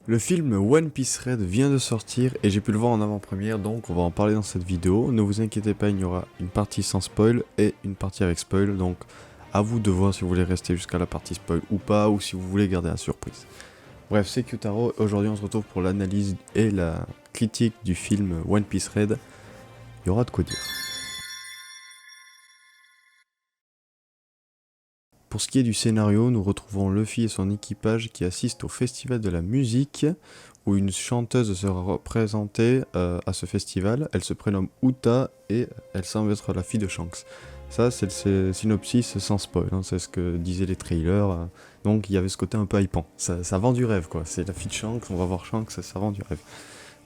Le film One Piece Red vient de sortir et j'ai pu le voir en avant-première, donc on va en parler dans cette vidéo. Ne vous inquiétez pas, il y aura une partie sans spoil et une partie avec spoil, donc à vous de voir si vous voulez rester jusqu'à la partie spoil ou pas, ou si vous voulez garder la surprise. Bref, c'est Kyutaro, aujourd'hui on se retrouve pour l'analyse et la critique du film One Piece Red. Il y aura de quoi dire. Pour ce qui est du scénario, nous retrouvons Luffy et son équipage qui assistent au festival de la musique, où une chanteuse sera représentée à ce festival. Elle se prénomme Uta et elle semble être la fille de Shanks. Ça, c'est le synopsis sans spoil, hein, c'est ce que disaient les trailers. Donc il y avait ce côté un peu hypant. Ça vend du rêve, quoi. C'est la fille de Shanks, on va voir Shanks, ça vend du rêve.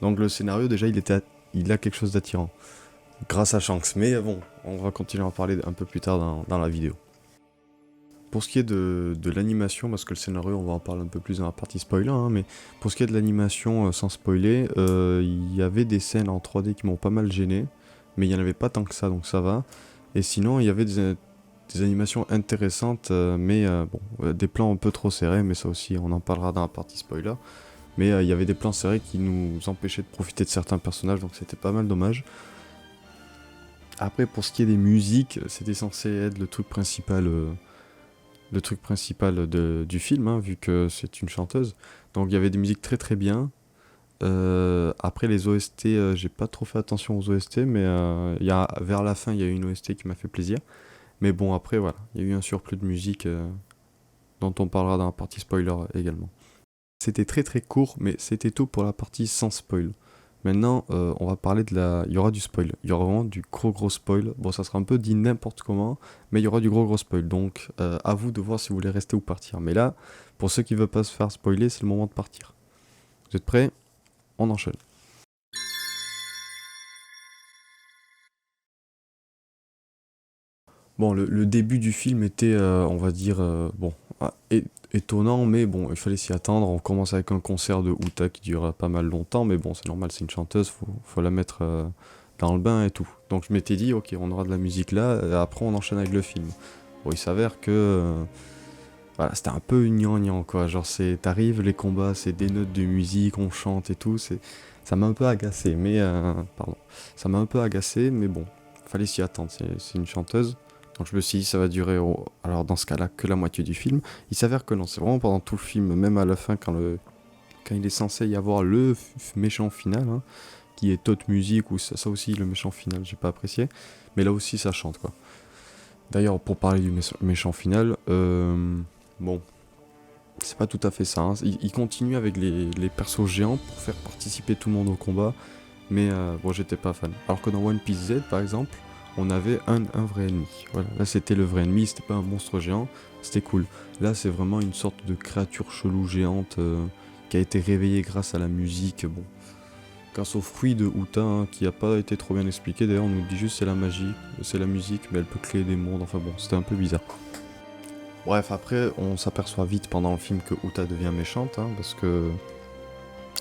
Donc le scénario, déjà, il a quelque chose d'attirant. Grâce à Shanks. Mais bon, on va continuer à en parler un peu plus tard dans la vidéo. Pour ce qui est de l'animation, parce que le scénario, on va en parler un peu plus dans la partie spoiler, hein, mais pour ce qui est de l'animation, sans spoiler, il y avait des scènes en 3D qui m'ont pas mal gêné, mais il n'y en avait pas tant que ça, donc ça va. Et sinon, il y avait des animations intéressantes, mais des plans un peu trop serrés, mais ça aussi, on en parlera dans la partie spoiler. Mais il y avait des plans serrés qui nous empêchaient de profiter de certains personnages, donc c'était pas mal dommage. Après, pour ce qui est des musiques, c'était censé être le truc principal du film, hein, vu que c'est une chanteuse. Donc il y avait des musiques très très bien. Après les OST, j'ai pas trop fait attention aux OST, mais vers la fin, il y a eu une OST qui m'a fait plaisir. Mais bon, après, voilà, il y a eu un surplus de musique dont on parlera dans la partie spoiler également. C'était très très court, mais c'était tout pour la partie sans spoil. Maintenant, on va parler de la. Il y aura du spoil. Il y aura vraiment du gros spoil. Bon, ça sera un peu dit n'importe comment, mais il y aura du gros spoil. Donc, à vous de voir si vous voulez rester ou partir. Mais là, pour ceux qui ne veulent pas se faire spoiler, c'est le moment de partir. Vous êtes prêts? On enchaîne. Bon, le début du film était, on va dire, étonnant, mais bon, il fallait s'y attendre. On commence avec un concert de Uta qui dure pas mal longtemps, mais bon, c'est normal, c'est une chanteuse, faut la mettre dans le bain et tout. Donc je m'étais dit, ok, on aura de la musique là, et après on enchaîne avec le film. Bon, il s'avère que voilà, c'était un peu gnangnan, quoi. Genre, t'arrives, les combats, c'est des notes de musique, on chante et tout, ça m'a un peu agacé, mais, pardon, ça m'a un peu agacé, mais bon, fallait s'y attendre, c'est une chanteuse. Donc je me suis dit, ça va durer, alors dans ce cas-là, que la moitié du film. Il s'avère que non, c'est vraiment pendant tout le film, même à la fin, quand il est censé y avoir le méchant final, hein, qui est Tot Music, ou ça aussi, le méchant final, j'ai pas apprécié. Mais là aussi, ça chante, quoi. D'ailleurs, pour parler du méchant final, bon, c'est pas tout à fait ça, hein. Il continue avec les persos géants pour faire participer tout le monde au combat, mais bon, j'étais pas fan. Alors que dans One Piece Z, par exemple, on avait un vrai ennemi. Voilà, là c'était le vrai ennemi, c'était pas un monstre géant, c'était cool. Là, c'est vraiment une sorte de créature chelou géante qui a été réveillée grâce à la musique, bon, grâce au fruit de Uta, hein, qui a pas été trop bien expliqué. D'ailleurs, on nous dit juste c'est la magie, c'est la musique, mais elle peut créer des mondes. Enfin bon, c'était un peu bizarre. Bref, après, on s'aperçoit vite pendant le film que Uta devient méchante, hein, parce que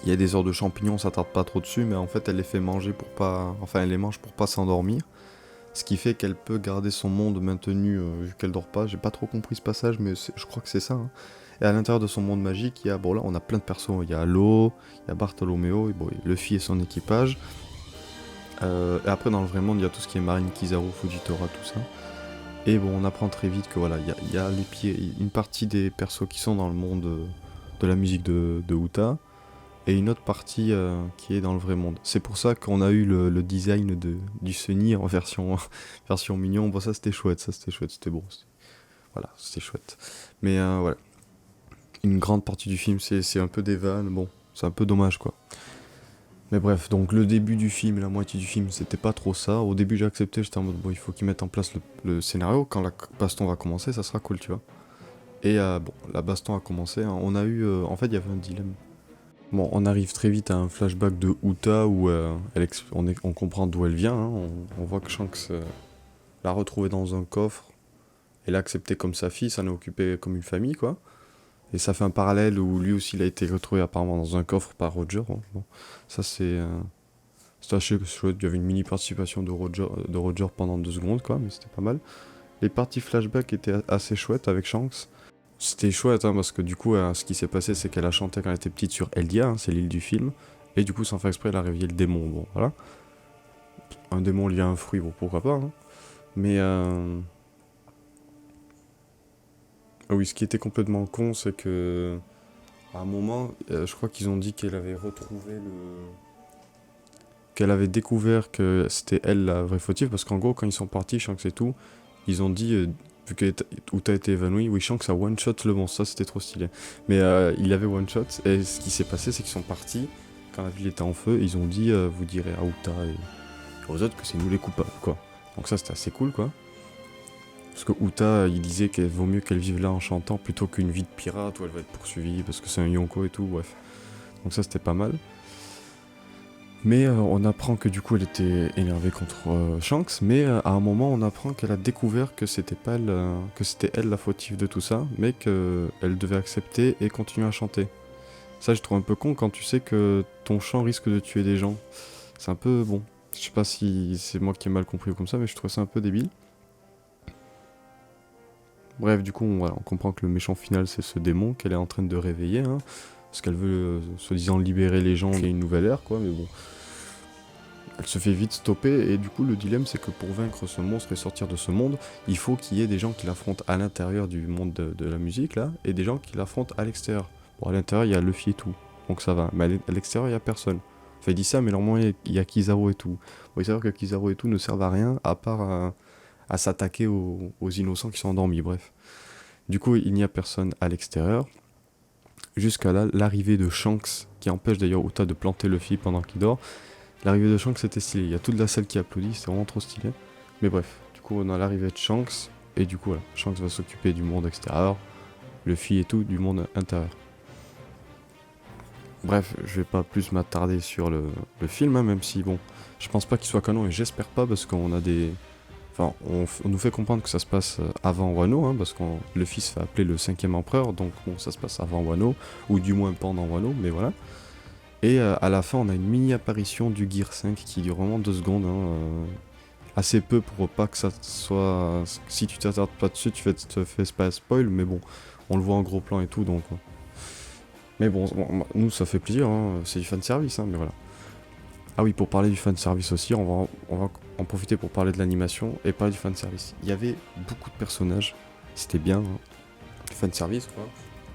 il y a des ors de champignons, on s'attarde pas trop dessus, mais en fait, elle les fait manger pour pas, enfin, elle les mange pour pas s'endormir, ce qui fait qu'elle peut garder son monde maintenu vu qu'elle dort pas. J'ai pas trop compris ce passage, mais je crois que c'est ça, hein. Et à l'intérieur de son monde magique, il y a, bon là, on a plein de persos. Il y a Lo, il y a Bartholoméo, et bon, Luffy et son équipage. Et après, dans le vrai monde, il y a tout ce qui est Marine, Kizaru, Fujitora, tout ça. Et bon, on apprend très vite que voilà, il y a une partie des persos qui sont dans le monde de la musique de Uta, et une autre partie qui est dans le vrai monde. C'est pour ça qu'on a eu le design du Sunny en version, version mignon. Bon, ça c'était chouette, c'était bon. Voilà, c'était chouette. Mais voilà, une grande partie du film, c'est un peu des vannes, bon, c'est un peu dommage quoi. Mais bref, donc le début du film et la moitié du film, c'était pas trop ça. Au début, j'ai accepté, j'étais en mode, bon, il faut qu'ils mettent en place le scénario. Quand la baston va commencer, ça sera cool, tu vois. Et bon, la baston a commencé, hein. On a eu. En fait, il y avait un dilemme. Bon, on arrive très vite à un flashback de Uta où on comprend d'où elle vient, hein. On voit que Shanks l'a retrouvée dans un coffre et l'a acceptée comme sa fille, s'en est occupé comme une famille, quoi. Et ça fait un parallèle où lui aussi il a été retrouvé apparemment dans un coffre par Roger, hein. Bon, ça c'était assez chouette. Il y avait une mini participation de Roger pendant 2 secondes, quoi, mais c'était pas mal. Les parties flashback étaient assez chouettes avec Shanks. C'était chouette, hein, parce que du coup, ce qui s'est passé, c'est qu'elle a chanté quand elle était petite sur Eldia, hein, c'est l'île du film. Et du coup, sans faire exprès, elle a réveillé le démon. Bon, voilà. Un démon lié à un fruit, bon, pourquoi pas. Hein. Mais, ah oui, ce qui était complètement con, c'est que. À un moment, je crois qu'ils ont dit qu'elle avait retrouvé le. Qu'elle avait découvert que c'était elle la vraie fautive, parce qu'en gros, quand ils sont partis, Shanks et tout, ils ont dit, vu que Uta était évanoui, oui, Shanks a one-shot le monstre, ça c'était trop stylé. Mais il avait one-shot, et ce qui s'est passé, c'est qu'ils sont partis, quand la ville était en feu, et ils ont dit, vous direz à Uta et aux autres que c'est nous les coupables, quoi. Donc ça c'était assez cool, quoi. Parce que Uta, il disait qu'il vaut mieux qu'elle vive là en chantant plutôt qu'une vie de pirate où elle va être poursuivie parce que c'est un yonko et tout, bref. Donc ça c'était pas mal. Mais on apprend que du coup elle était énervée contre Shanks, mais à un moment on apprend qu'elle a découvert que c'était pas elle, que c'était elle la fautive de tout ça, mais qu'elle devait accepter et continuer à chanter. Ça je trouve un peu con quand tu sais que ton chant risque de tuer des gens. C'est un peu bon. Je sais pas si c'est moi qui ai mal compris ou comme ça, mais je trouve ça un peu débile. Bref, du coup, voilà, on comprend que le méchant final, c'est ce démon qu'elle est en train de réveiller, hein, parce qu'elle veut, soi-disant, libérer les gens, créer une nouvelle ère, quoi, mais bon. Elle se fait vite stopper, et du coup, le dilemme, c'est que pour vaincre ce monstre et sortir de ce monde, il faut qu'il y ait des gens qui l'affrontent à l'intérieur du monde de la musique, là, et des gens qui l'affrontent à l'extérieur. Bon, à l'intérieur, il y a Luffy et tout, donc ça va, mais à l'extérieur, il y a personne. Enfin, il dit ça, mais normalement, il y a Kizaru et tout. Bon, il s'avère que Kizaru et tout ne servent à rien, à part à s'attaquer aux innocents qui sont endormis, bref. Du coup, il n'y a personne à l'extérieur. Jusqu'à là, l'arrivée de Shanks, qui empêche d'ailleurs Uta de planter Luffy pendant qu'il dort. L'arrivée de Shanks c'était stylé. Il y a toute la salle qui applaudit, c'est vraiment trop stylé. Mais bref, du coup, on a l'arrivée de Shanks. Et du coup, voilà, Shanks va s'occuper du monde extérieur, Luffy et tout, du monde intérieur. Bref, je vais pas plus m'attarder sur le film, hein, même si, bon, je pense pas qu'il soit canon et j'espère pas parce qu'on a des. Enfin, on nous fait comprendre que ça se passe avant Wano, hein, parce que le fils fait appeler le cinquième empereur, donc bon, ça se passe avant Wano, ou du moins pendant Wano, mais voilà. Et à la fin, on a une mini apparition du Gear 5 qui dure vraiment 2 secondes, hein, assez peu pour pas que ça soit. Si tu t'attardes pas dessus, te fais pas spoil, mais bon, on le voit en gros plan et tout, donc. Mais bon, nous ça fait plaisir, hein, c'est du fanservice, hein, mais voilà. Ah oui, pour parler du fanservice aussi, on va en profiter pour parler de l'animation et parler du fanservice. Il y avait beaucoup de personnages, c'était bien, hein, du fanservice quoi,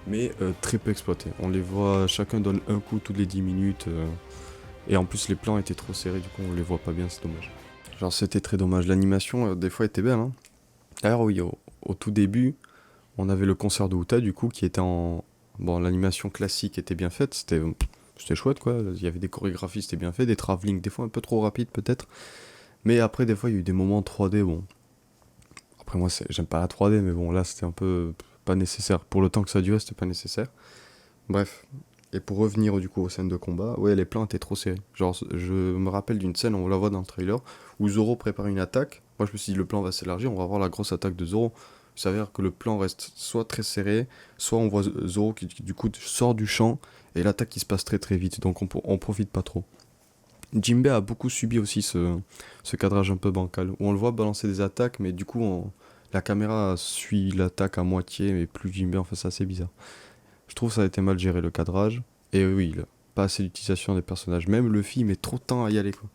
mais très peu exploité. On les voit, chacun donne un coup toutes les 10 minutes, et en plus les plans étaient trop serrés, du coup on les voit pas bien, c'est dommage. Genre c'était très dommage, l'animation des fois était belle. Hein. D'ailleurs oui, au tout début, on avait le concert de Uta du coup qui était en... Bon, l'animation classique était bien faite, c'était chouette quoi, il y avait des chorégraphies, c'était bien fait, des travelling, des fois un peu trop rapides peut-être, mais après des fois il y a eu des moments 3D, bon, après moi j'aime pas la 3D, mais bon là c'était un peu pas nécessaire, pour le temps que ça durait c'était pas nécessaire, bref, et pour revenir du coup aux scènes de combat, ouais les plans étaient trop serrés, genre je me rappelle d'une scène, on la voit dans le trailer, où Zoro prépare une attaque, moi je me suis dit le plan va s'élargir, on va voir la grosse attaque de Zoro, il s'avère que le plan reste soit très serré, soit on voit Zoro qui du coup sort du champ et l'attaque qui se passe très très vite, donc on profite pas trop. Jinbei a beaucoup subi aussi ce cadrage un peu bancal, où on le voit balancer des attaques, mais du coup la caméra suit l'attaque à moitié, mais plus Jinbei, enfin c'est assez bizarre. Je trouve que ça a été mal géré le cadrage, et oui, pas assez d'utilisation des personnages, même Luffy met trop de temps à y aller quoi.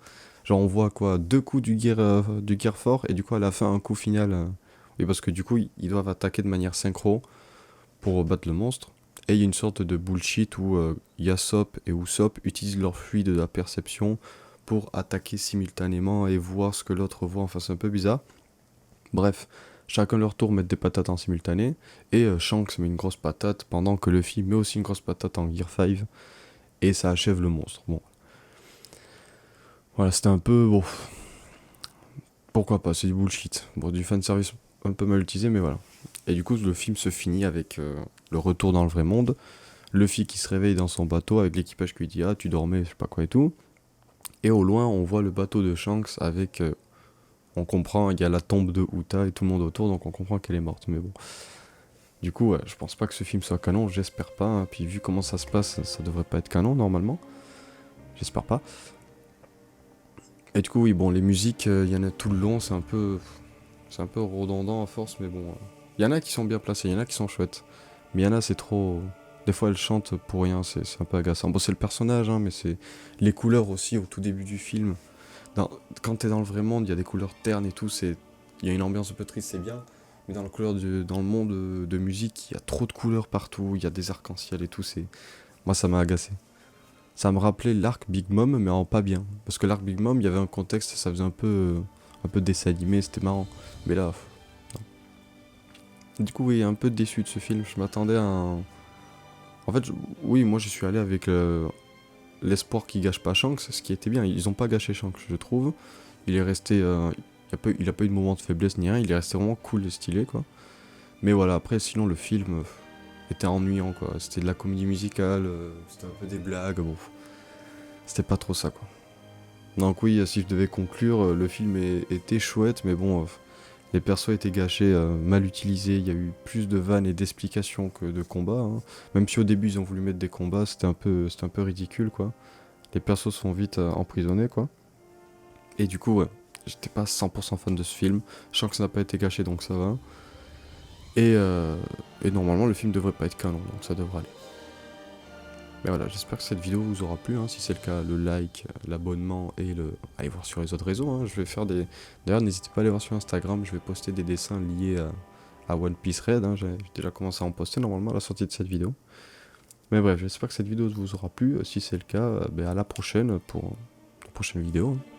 Genre on voit quoi, deux coups du gear fort, et du coup à la fin un coup final. Oui, parce que du coup ils doivent attaquer de manière synchro pour battre le monstre. Et il y a une sorte de bullshit où Yasop et Usopp utilisent leur fluide de la perception pour attaquer simultanément et voir ce que l'autre voit. Enfin, c'est un peu bizarre. Bref, chacun leur tour met des patates en simultané. Et Shanks met une grosse patate pendant que Luffy met aussi une grosse patate en Gear 5. Et ça achève le monstre. Bon. Voilà, c'était un peu. Bon. Pourquoi pas, c'est du bullshit. Bon, du fanservice un peu mal utilisé, mais voilà. Et du coup, le film se finit avec le retour dans le vrai monde. Luffy qui se réveille dans son bateau avec l'équipage qui lui dit ah tu dormais je sais pas quoi et tout, et au loin on voit le bateau de Shanks avec on comprend il y a la tombe de Uta et tout le monde autour, donc on comprend qu'elle est morte, mais bon du coup ouais, je pense pas que ce film soit canon, j'espère pas, hein. Puis vu comment ça se passe ça devrait pas être canon normalement, j'espère pas. Et du coup oui bon les musiques il y en a tout le long, c'est un peu redondant à force, mais bon il y en a qui sont bien placés, il y en a qui sont chouettes, Mais il y en a, c'est trop... Des fois, elle chante pour rien, c'est un peu agaçant. Bon, c'est le personnage, hein, mais c'est les couleurs aussi au tout début du film. Dans- Quand t'es dans le vrai monde, il y a des couleurs ternes et tout, c'est... Il y a une ambiance un peu triste, c'est bien. Mais dans le monde de musique, il y a trop de couleurs partout, il y a des arcs-en-ciel et tout, c'est... Moi, ça m'a agacé. Ça me rappelait l'arc Big Mom, mais en pas bien. Parce que l'arc Big Mom, il y avait un contexte, ça faisait un peu dessin animé, c'était marrant. Mais là, non. Du coup, oui, un peu déçu de ce film. Je m'attendais à un... En fait, oui, moi, j'y suis allé avec l'espoir qu'ils gâchent pas Shanks, ce qui était bien. Ils ont pas gâché Shanks, je trouve. Il est resté... il a pas eu de moment de faiblesse ni rien, il est resté vraiment cool et stylé, quoi. Mais voilà, après, sinon, le film était ennuyant, quoi. C'était de la comédie musicale, c'était un peu des blagues, bon. C'était pas trop ça, quoi. Donc oui, si je devais conclure, le film était chouette, mais bon, les persos étaient gâchés, mal utilisés, il y a eu plus de vannes et d'explications que de combats, hein. Même si au début ils ont voulu mettre des combats, c'était un peu ridicule, quoi. Les persos sont vite emprisonnés, quoi. Et du coup, ouais, j'étais pas 100% fan de ce film. Je sens que ça n'a pas été gâché, donc ça va. Et, euh, et normalement, le film devrait pas être canon, donc ça devrait aller. Mais voilà, j'espère que cette vidéo vous aura plu, hein. Si c'est le cas, le like, l'abonnement et allez voir sur les autres réseaux, hein. Je vais faire des... D'ailleurs, n'hésitez pas à aller voir sur Instagram, je vais poster des dessins liés à One Piece Red, hein. J'ai déjà commencé à en poster normalement à la sortie de cette vidéo. Mais bref, j'espère que cette vidéo vous aura plu. Si c'est le cas, ben à la prochaine pour une prochaine vidéo, hein.